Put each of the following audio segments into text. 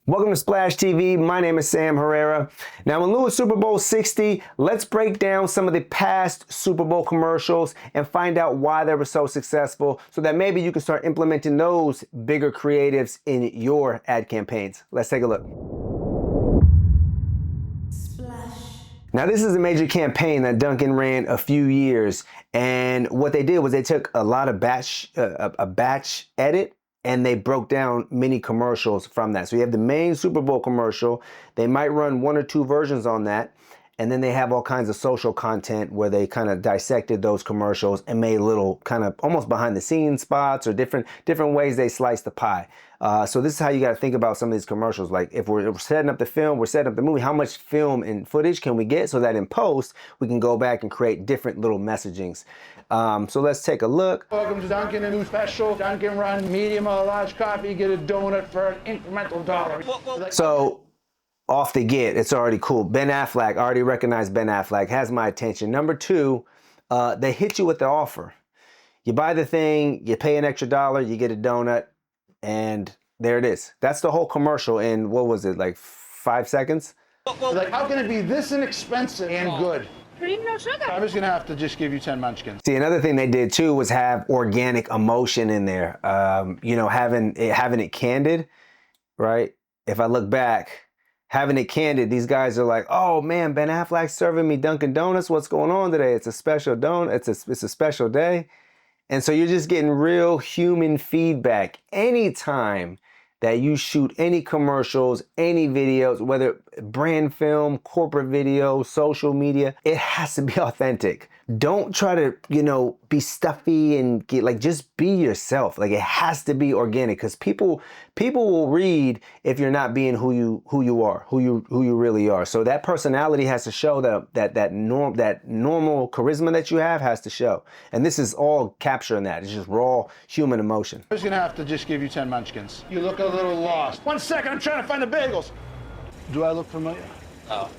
Welcome to Splash TV. My name is Sam Herrera. Now, in lieu of Super Bowl 60, let's break down some of the past Super Bowl commercials and find out why they were so successful so that maybe you can start implementing those bigger creatives in your ad campaigns. Let's take a look. Now, this is a major campaign that Dunkin ran a few years, and what they did was they took a lot of batch edit, and they broke down mini commercials from that. So you have the main Super Bowl commercial. They might run one or two versions on that. And then they have all kinds of social content where they kind of dissected those commercials and made little kind of almost behind the scenes spots or different ways they slice the pie. So this is how you got to think about some of these commercials. Like if we're setting up the film, we're setting up the movie, how much film and footage can we get so that in post, we can go back and create different little messagings. So let's take a look. Welcome to Dunkin', a new special. Dunkin' run medium or large coffee, get a donut for an incremental $1. So off the get, it's already cool. Ben Affleck, I already recognize Ben Affleck, has my attention. Number two, they hit you with the offer. You buy the thing, you pay an extra $1, you get a donut, and there it is. That's the whole commercial in, what was it, like 5 seconds? Like, how can it be this inexpensive and good? Cream, no sugar. I'm just gonna have to just give you 10 munchkins. See, another thing they did too was have organic emotion in there. You know, having it candid, right? If I look back, having it candid, these guys are like, oh man, Ben Affleck's serving me Dunkin' Donuts. What's going on today? It's a special donut. It's a special day. And so you're just getting real human feedback. Anytime that you shoot any commercials, any videos, whether brand film, corporate video, social media, it has to be authentic. Don't try to, you know, be stuffy and get like, just be yourself. Like it has to be organic because people will read if you're not being who you are, who you really are. So that personality has to show, that normal charisma that you have has to show. And this is all capturing that. It's just raw human emotion. I'm just gonna have to just give you 10 munchkins. You look a little lost. 1 second, I'm trying to find the bagels. Do I look familiar? Oh.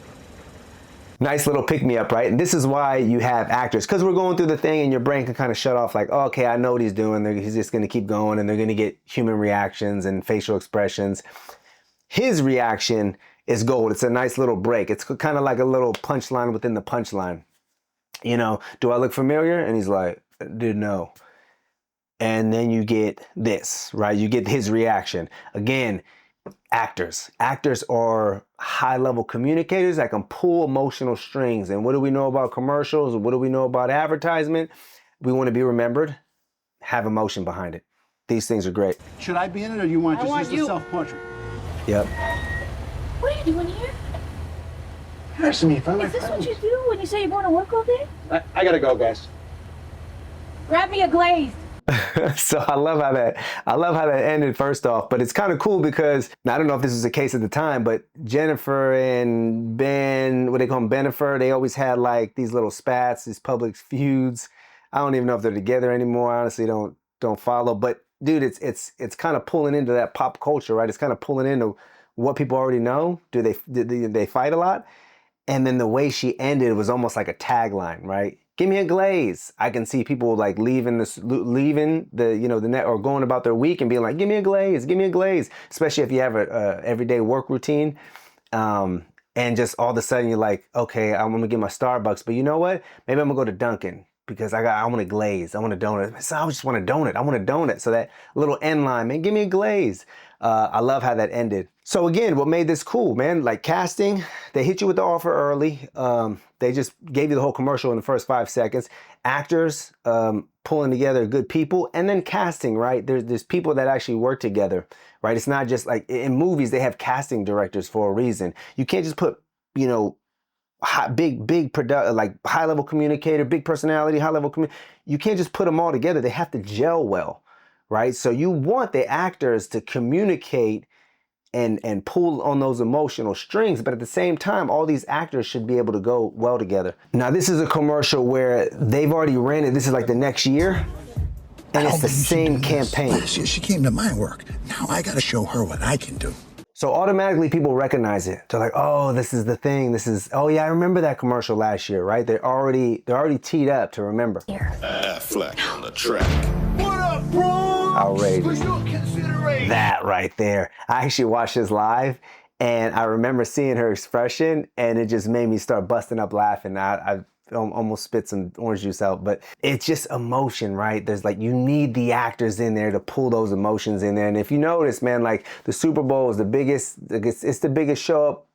Nice little pick-me-up, right? And this is why you have actors, because we're going through the thing and your brain can kind of shut off like, oh, okay, I know what he's doing. He's just going to keep going and they're going to get human reactions and facial expressions. His reaction is gold. It's a nice little break. It's kind of like a little punchline within the punchline. You know, do I look familiar? And he's like, dude, no. And then you get this, right? You get his reaction. Again, actors. Actors are high-level communicators that can pull emotional strings. And what do we know about commercials? What do we know about advertisement? We want to be remembered, have emotion behind it. These things are great. Should I be in it or you want just use the self-portrait? Yep. What are you doing here? Nice to meet you. Is this what you do when you say you're going to work all day? I gotta go, guys. Grab me a glazed. So I love how that ended first off, but it's kind of cool because I don't know if this was the case at the time, but Jennifer and Ben, what they call them, Benifer, they always had like these little spats, these public feuds. I don't even know if they're together anymore. I honestly don't follow, but dude, it's kind of pulling into that pop culture, right? It's kind of pulling into what people already know. Do they fight a lot? And then the way she ended was almost like a tagline, right? Give me a glaze. I can see people like leaving the net or going about their week and being like, give me a glaze, give me a glaze. Especially if you have a everyday work routine. And just all of a sudden you're like, okay, I'm gonna get my Starbucks, but you know what? Maybe I'm gonna go to Dunkin' because I want a glaze. I want a donut. So I just want a donut. I want a donut. So that little end line, man, give me a glaze. I love how that ended. So again, what made this cool, man? Like casting, they hit you with the offer early. They just gave you the whole commercial in the first 5 seconds. Actors pulling together good people, and then casting, right? There's people that actually work together, right? It's not just like in movies, they have casting directors for a reason. You can't just put, you know, big product, like high level communicator, big personality, high level you can't just put them all together. They have to gel well, right? So you want the actors to communicate and pull on those emotional strings, but at the same time, all these actors should be able to go well together. Now, this is a commercial where they've already ran it. This is like the next year, and it's the same campaign. She came to my work. Now I got to show her what I can do. So automatically people recognize it. They're like, oh, this is the thing. Oh yeah, I remember that commercial last year, right? They're already teed up to remember. Affleck on the track. What up, bro? outrageous. For your consideration. That right there. I actually watched this live, and I remember seeing her expression, and it just made me start busting up laughing. I almost spit some orange juice out, but it's just emotion, right? There's like, you need the actors in there to pull those emotions in there. And if you notice, man, like the Super Bowl is the biggest, it's the biggest show up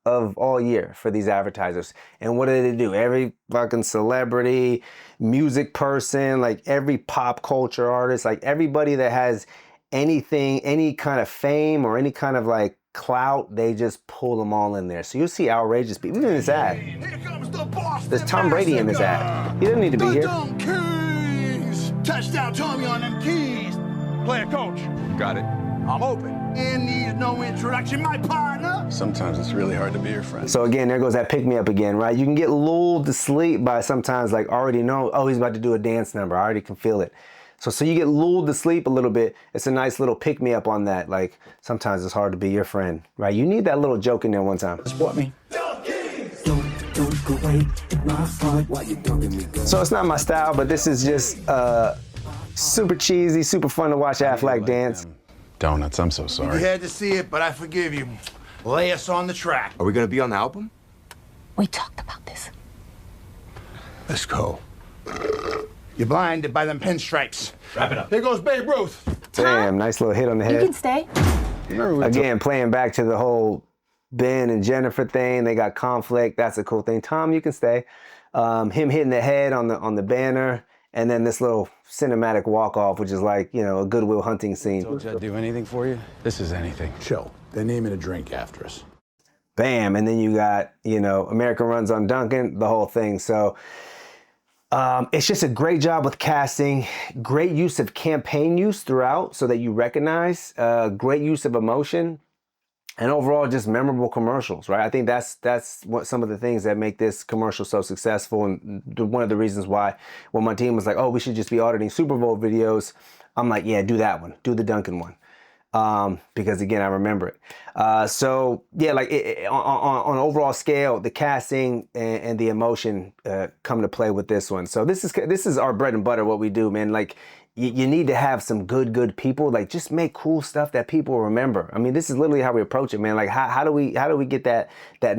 of all year for these advertisers. And what do they do? Every fucking celebrity, music person, like every pop culture artist, like everybody that has anything, any kind of fame or any kind of like clout, they just pull them all in there. So you'll see outrageous people. Even in this ad, Here comes the Boston there's Tom Brady in this ad. He doesn't need to be here. Keys. Touchdown, Tommy on them keys. Player coach. Got it. I'm open. And needs no introduction, my partner. Sometimes it's really hard to be your friend. So again, there goes that pick me up again, right? You can get lulled to sleep by sometimes like already know, oh, he's about to do a dance number. I already can feel it. So you get lulled to sleep a little bit. It's a nice little pick me up on that. Like sometimes it's hard to be your friend, right? You need that little joke in there one time. Support me. Don't go away. It's my fault. Why you dunking me, girl? So it's not my style, but this is just super cheesy, super fun to watch Affleck dance. Donuts, I'm so You sorry. had to see it, but I forgive you. Lay us on the track. Are we gonna be on the album? We talked about this. Let's go. You're blinded by them pinstripes. Wrap it up. Here goes Babe Ruth. Damn, nice little hit on the You head. can stay. Again, playing back to the whole Ben and Jennifer thing, they got conflict. That's a cool thing. Tom, you can stay. Him hitting the head on the banner, and then this little cinematic walk off, which is like, you know, a Goodwill Hunting scene. Told you I'd do anything for you? This is anything. Chill. They're naming a drink after us. Bam, and then you got, you know, America Runs on Dunkin, the whole thing. So it's just a great job with casting, great use of campaign use throughout so that you recognize, great use of emotion, and overall just memorable commercials, right? I think that's what some of the things that make this commercial so successful, and one of the reasons why when my team was like, oh, we should just be auditing Super Bowl videos, I'm like, yeah, do that one, do the Dunkin' one. Because again, I remember it. So yeah, like on overall scale, the casting and the emotion come to play with this one. So this is our bread and butter, what we do, man. Like you need to have some good people. Like just make cool stuff that people remember. I mean, this is literally how we approach it, man. Like how do we get that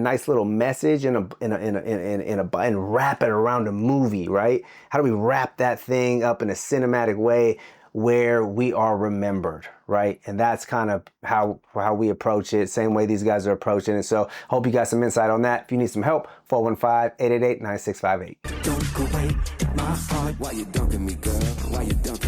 nice little message and wrap it around a movie, right? How do we wrap that thing up in a cinematic way where we are remembered, right? And that's kind of how we approach it. Same way these guys are approaching it. So hope you got some insight on that. If you need some help, 415-888-9658. Don't go away. It's my fault. Why you dunking me, girl? Why you dunking